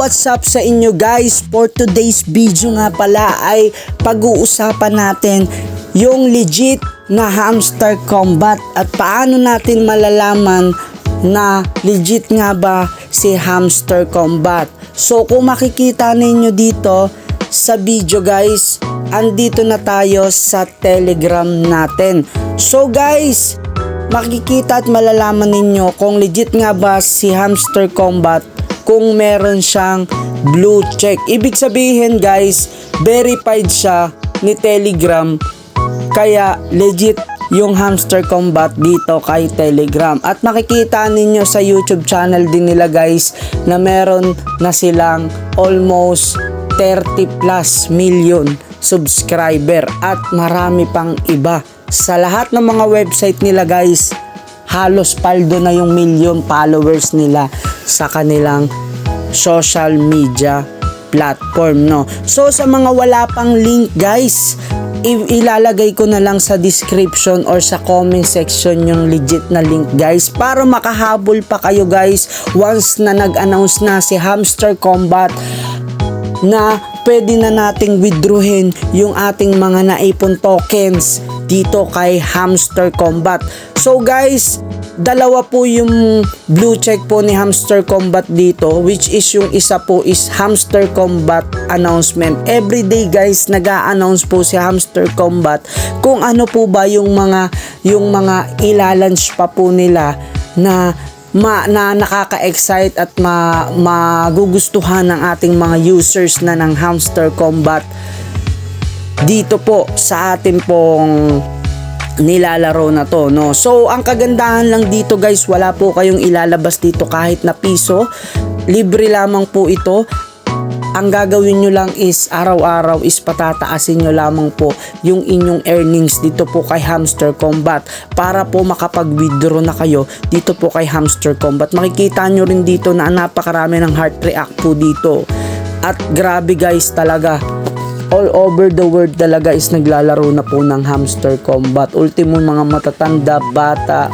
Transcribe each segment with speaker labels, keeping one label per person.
Speaker 1: what's up sa inyo guys? For today's video nga pala ay pag-uusapan natin yung legit na hamster combat at paano natin malalaman na legit nga ba si hamster combat. So kung makikita ninyo dito sa video guys, andito na tayo sa Telegram natin. So guys, makikita at malalaman ninyo kung legit nga ba si hamster combat kung meron siyang blue check. Ibig sabihin guys, verified siya ni Telegram, kaya legit yung hamster combat dito kay Telegram. At makikita ninyo sa YouTube channel din nila guys na meron na silang almost 30 plus million subscriber at marami pang iba. Sa lahat ng mga website nila guys, halos paldo na yung million followers nila sa kanilang social media platform, no? So sa mga wala pang link guys, ilalagay ko na lang sa description or sa comment section yung legit na link guys, para makahabol pa kayo guys once na nag-announce na si hamster combat na pwede na nating withdrawin yung ating mga naipon tokens dito kay hamster combat. So guys, dalawa po yung blue check po ni hamster combat dito, which is yung isa po is hamster combat announcement. Every day guys, nag-a-announce po si hamster combat kung ano po ba yung mga ilalunch pa po nila na nakaka-excite at magugustuhan ng ating mga users na ng hamster combat dito po sa atin pong nilalaro na to, no? So ang kagandahan lang dito guys, wala po kayong ilalabas dito kahit na piso, libre lamang po ito. Ang gagawin nyo lang is araw-araw is patataasin nyo lamang po yung inyong earnings dito po kay hamster combat para po makapag-withdraw na kayo dito po kay hamster combat. Makikita nyo rin dito na napakarami ng heart react po dito. At grabe guys, talaga all over the world talaga is naglalaro na po ng hamster combat. Ultimo mga matatanda, bata,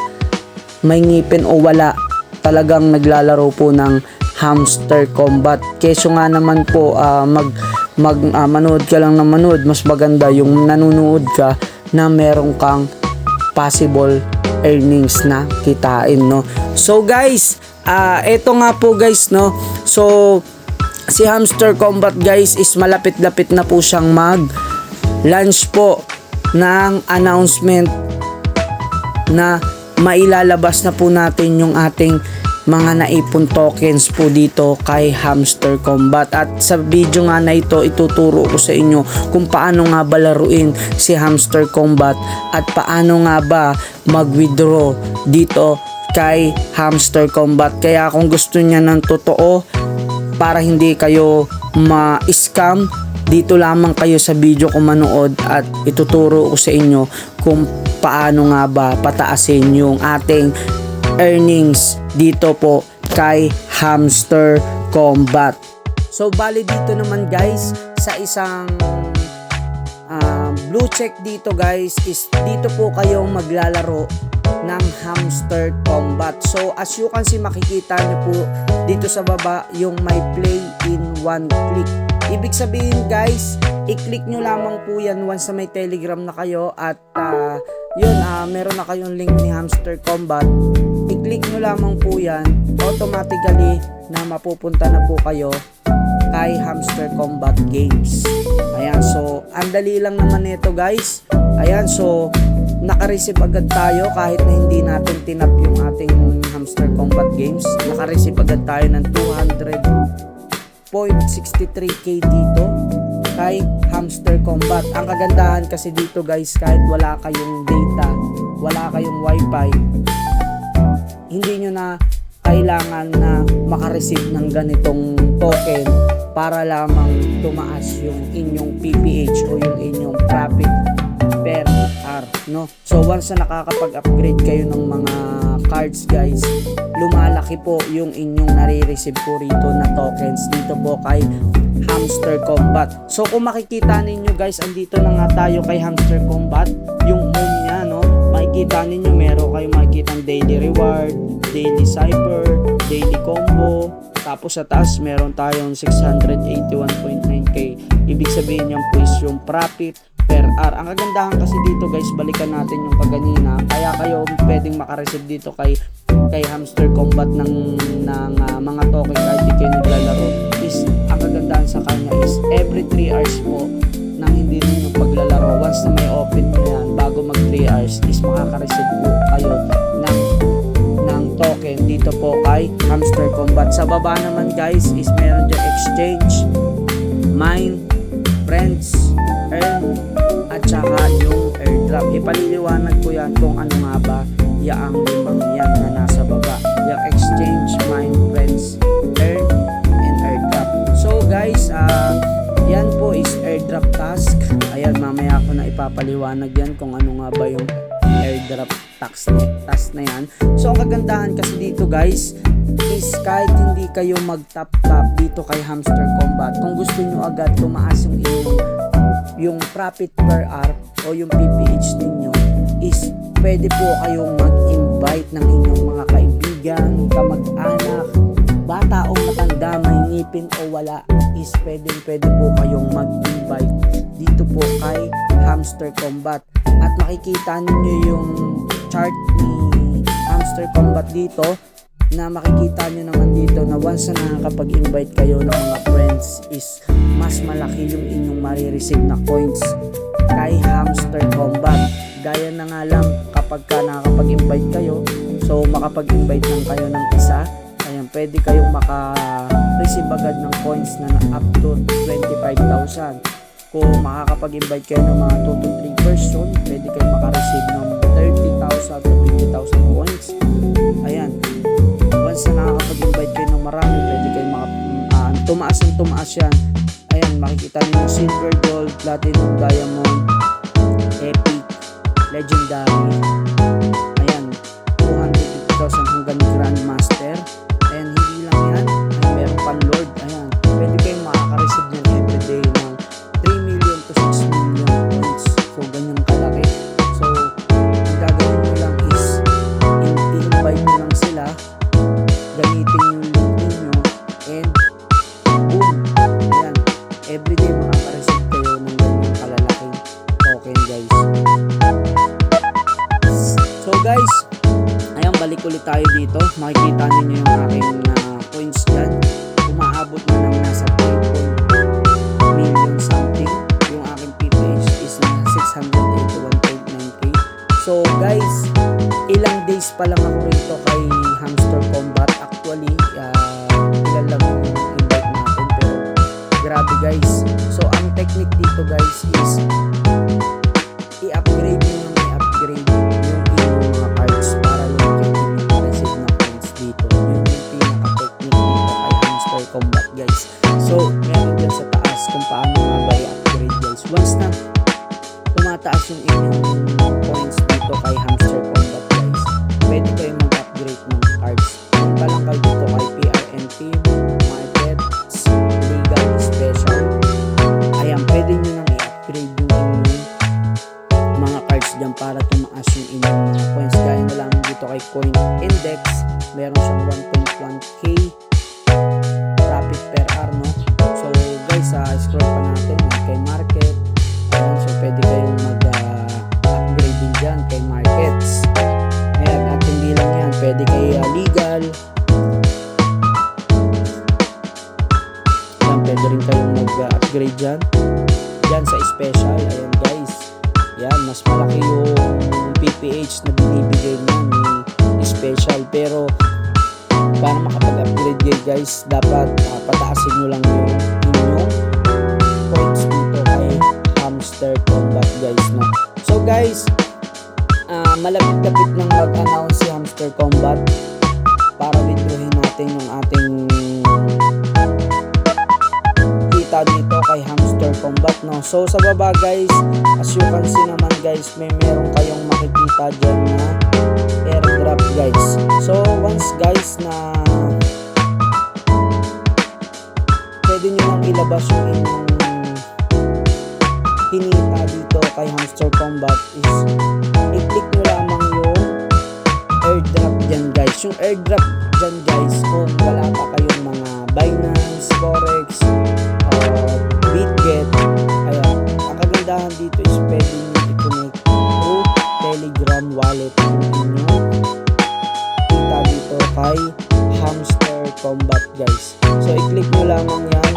Speaker 1: may ngipin o wala, talagang naglalaro po ng hamster combat. Keso nga naman po manood ka lang ng manood, mas maganda yung nanonood ka na meron kang possible earnings na kitain, no? So guys, eto nga po guys, no? So si hamster combat guys is malapit-lapit na po siyang mag-launch po ng announcement na mailalabas na po natin yung ating mga naipon tokens po dito kay hamster combat. At sa video nga na ito, ituturo ko sa inyo kung paano nga ba laruin si hamster combat at paano nga ba mag-withdraw dito kay hamster combat. Kaya kung gusto niya ng totoo, para hindi kayo ma-scam, dito lamang kayo sa video ko manood at ituturo ko sa inyo kung paano nga ba pataasin yung ating earnings dito po kay hamster combat. So bali dito naman guys, sa isang blue check dito guys is dito po kayong maglalaro ng hamster combat. So as you can see, makikita nyo po dito sa baba yung may play in one click. Ibig sabihin guys, i-click nyo lamang po yan once na may Telegram na kayo at yun, meron na kayong link ni hamster combat. I-click nyo lamang po yan, automatically na mapupunta na po kayo kay hamster combat games. Ayan, so andali lang naman nito guys. Ayan, so naka-receive agad tayo kahit na hindi natin tinap yung ating hamster combat games. Naka-receive agad tayo ng 200.63k dito kay hamster combat. Ang kagandahan kasi dito guys, kahit wala kayong data, wala kayong wifi, hindi nyo na kailangan na makareceive ng ganitong token para lamang tumaas yung inyong PPH o yung inyong profit per hour, no? So once na nakakapag-upgrade kayo ng mga cards guys, lumalaki po yung inyong nare-receive po rito na tokens dito po kay hamster combat. So kung makikita ninyo guys, andito na nga tayo kay hamster combat, yung home niya, no? Makikita ninyo meron kayong makikitang daily reward, daily cyber, daily combo, Tapos sa taas, meron tayong 681.9k. Ibig sabihin yan po is yung profit per hour. Ang kagandahan kasi dito guys, balikan natin yung kaganina. Kaya kayo pwedeng makareceive dito kay Hamster Kombat ng mga token kahit di kayo naglalaro. Is ang kagandahan sa kanya is every 3 hours po nang hindi ninyo paglalaro, once na may open nyo yan bago mag 3 hours is makaka-receive po kayo ng token dito po kay Hamster Kombat. Sa baba naman guys is meron dyan exchange, mine, friends, earn, at saka yung airdrop. Ipaliliwanag ko yan kung ano nga ba ang limang yan na nasa baba, yung exchange, mine, friends, earn, and airdrop. So guys, yan po is airdrop task. Ayan, mamaya ko na ipapaliwanag yan kung ano nga ba yung airdrop task na yan. So ang kagandahan kasi dito guys is kahit hindi kayo mag-tap dito kay Hamster Kombat, kung gusto nyo agad tumaas yung inyong yung profit per hour o yung PPH ninyo, is pwede po kayong mag-invite ng inyong mga kaibigan, kamag-anak, bata o matanda, may ngipin o wala, is pwede po kayong mag-invite dito po kay Hamster Kombat. At makikita ninyo yung chart ni Hamster Kombat dito, na makikita nyo naman dito na once na nakakapag-invite kayo ng mga friends is mas malaki yung inyong marireceive na coins kay Hamster Kombat. Gaya na nga lang kapag ka nakakapag-invite kayo, so makapag-invite lang kayo ng isa, ayan, pwede kayong maka-receive agad ng coins na up to 25,000. Kung makakapag-invite kayo ng mga 2 to 3 person, pwede kayong maka-receive ng 30,000 to 50,000 coins. Ayan, once na nakakapag-invite kayo ng marami, pwede kayong tumaas yan. Ayan, makikita niyo yung silver, gold, platinum, diamond, epic, legendary. Ayan, 250,000 hanggang grandmaster. Ayan, hindi lang yan, ay meron pan lord. Ayan, pwede kayong makaka-receive nyo everyday ng 3 million to 6 million points. So ganyan kalaki. So ang gagawin nyo lang is i-invite nyo lang sila, gamitin yung link ninyo, and boom, ayan, everyday makaka-receive kayo ng ganyan kalalaking token guys. So guys, ayan, balik ulit tayo dito. Makikita niyo yung aking coins dyan, umaabot na ng nasa 3 million something. Yung aking PPH is na 681.9k. So guys, ilang days pa lang ako rito kay Hamster Kombat. Actually, ilan lang yung invite natin, pero grabe guys. So ang technique dito guys is i-upgrade nyo yung inyong mga cards para lumaki yung receive na coins dito. Yun yung pinaka-technique dito kay Hamster Kombat guys. So meron dyan sa taas kung paano nga ba i-upgrade guys. Once na tumataas yung inyong coins dito kay Hamster Kombat guys, pwede kayo mag-upgrade ng cards. Punta lang kayo dito kay PRN Team, Markets, Legal, Special. Ayan, pwede nyo nang i-upgrade yung inyong mga cards dyan para tumaas yung inyong mga coins. Gaya na lang dito kay Coin Index, meron siyang 1.1k profit per hour, no? So guys, scroll pa natin kay Market. Ayan, so pwede kayong mag-upgrade din dyan kay Markets. Ayan, at hindi lang yan, pwede kay Legal. Ayan, pwede rin kayong mag-upgrade dyan sa Special. Ayan guys, yan, mas malaki yung PPH na binibigay niya ni Special, pero para makapag-upgrade kayo guys, dapat pataasin nyo lang yung inyong coins dito kay Hamster Kombat guys, no? So guys, malapit-lapit nang mag-announce si Hamster Kombat para withdrawin natin yung ating kita dito kay Hamster Kombat, no? So sa baba guys, as you can see naman guys, meron kayong makikita dyan na airdrop guys. So once guys na pwede nyo lang ilabas yung inyong kinita dito kay Hamster Kombat is i-click nyo lamang yung airdrop dyan guys. Yung airdrop dyan guys, kung wala pa kayong mga Binance, Forex, BitGet. Ayan, ang kagandahan dito is pwede nyo i-connect through Telegram wallet yung inyong kita dito kay Hamster Kombat guys. So i-click nyo lamang yan,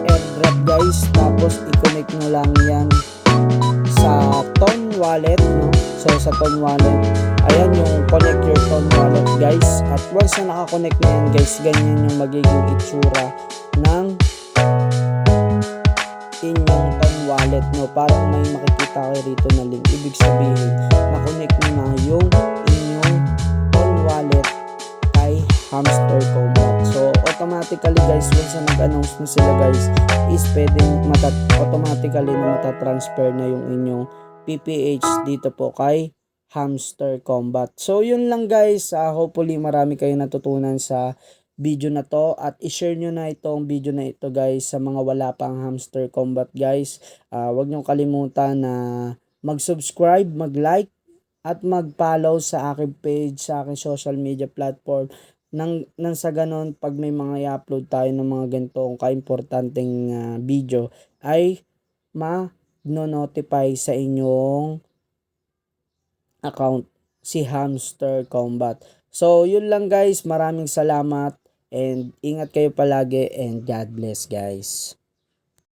Speaker 1: airdrop guys, tapos i-connect nyo lang yan sa Ton wallet, no? So sa Ton wallet, ayan yung connect your Ton wallet guys, at once na nakakonect na yan guys, ganyan yung magiging itsura ng inyong Ton wallet, no? Parang may makikita kayo rito na link, ibig sabihin na-connect nyo na yung inyong Ton wallet kay Hamster Kombat. So automatically guys, once na nag-announce na sila guys, is pwedeng automatically na matatransfer na yung inyong PPH dito po kay Hamster Kombat. So yun lang guys, hopefully marami kayong natutunan sa video na to, at i-share nyo na itong video na ito guys sa mga wala pang Hamster Kombat guys. Huwag nyo kalimutan na mag-subscribe, mag-like, at mag-follow sa aking page, sa aking social media platform, nang sa ganon pag may mga i-upload tayo ng mga ganitong kaimportanteng video ay ma-notify sa inyong account si Hamster Kombat. So yun lang guys, maraming salamat and ingat kayo palagi and God bless guys.